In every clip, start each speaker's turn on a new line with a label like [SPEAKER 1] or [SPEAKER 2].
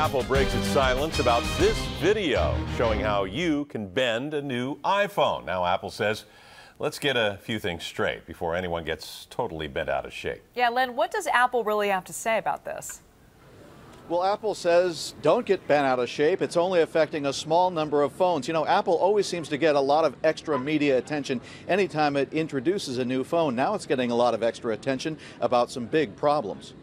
[SPEAKER 1] Apple breaks its silence about this video showing how you can bend a new iPhone. Now, Apple says, let's get a few things straight before anyone gets totally bent out of shape.
[SPEAKER 2] Yeah, Len, what does Apple really have to say about this?
[SPEAKER 3] Well, Apple says don't get bent out of shape. It's only affecting a small number of phones. You know, Apple always seems to get a lot of extra media attention anytime it introduces a new phone. Now it's getting a lot of extra attention about some big problems.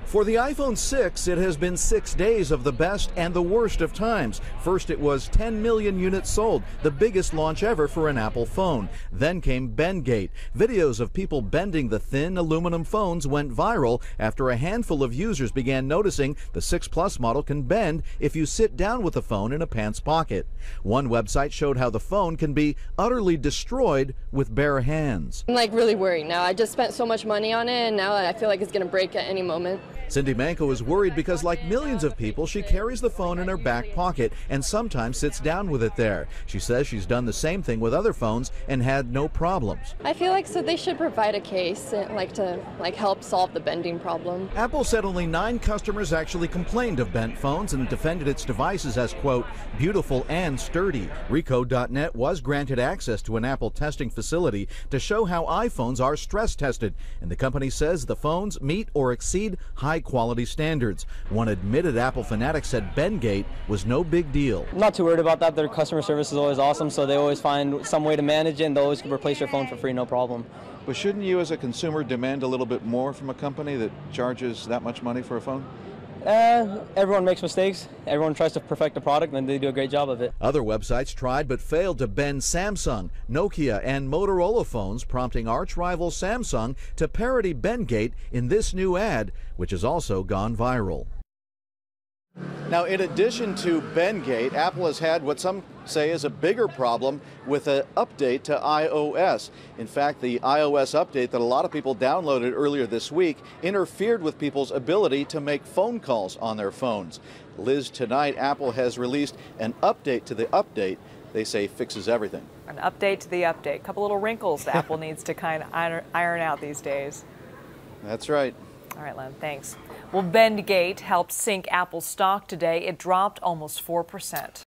[SPEAKER 3] For the iPhone 6, it has been 6 days of the best and the worst of times. First, it was 10 million units sold, the biggest launch ever for an Apple phone. Then came Bendgate. Videos of people bending the thin aluminum phones went viral after a handful of users began noticing the 6 Plus model can bend if you sit down with the phone in a pants pocket. One website showed how the phone can be utterly destroyed with bare hands.
[SPEAKER 4] I'm really worried now. I just spent so much money on it, and now I feel like it's going to break at any moment.
[SPEAKER 3] Cindy Manco is worried because, like millions of people, she carries the phone in her back pocket and sometimes sits down with it there. She says she's done the same thing with other phones and had no problems.
[SPEAKER 4] I feel like they should provide a case to help solve the bending problem.
[SPEAKER 3] Apple said only 9 customers actually complained of bent phones and defended its devices as, quote, beautiful and sturdy. Recode.net was granted access to an Apple testing facility to show how iPhones are stress tested, and the company says the phones meet or exceed high-quality standards. One admitted Apple fanatic said Bendgate was no big deal.
[SPEAKER 5] I'm not too worried about that. Their customer service is always awesome, so they always find some way to manage it, and they always can replace your phone for free, no problem.
[SPEAKER 3] But shouldn't you as a consumer demand a little bit more from a company that charges that much money for a phone?
[SPEAKER 5] Everyone makes mistakes. Everyone tries to perfect a product, and they do a great job of it.
[SPEAKER 3] Other websites tried but failed to bend Samsung, Nokia, and Motorola phones, prompting arch-rival Samsung to parody Bendgate in this new ad, which has also gone viral. Now, in addition to Bendgate, Apple has had what some say is a bigger problem with an update to iOS. In fact, the iOS update that a lot of people downloaded earlier this week interfered with people's ability to make phone calls on their phones. Liz, tonight Apple has released an update to the update they say fixes everything.
[SPEAKER 2] An update to the update. A couple little wrinkles that Apple needs to kind of iron out these days.
[SPEAKER 3] That's right.
[SPEAKER 2] All right, Len, thanks. Well, Bendgate helped sink Apple's stock today. It dropped almost 4%.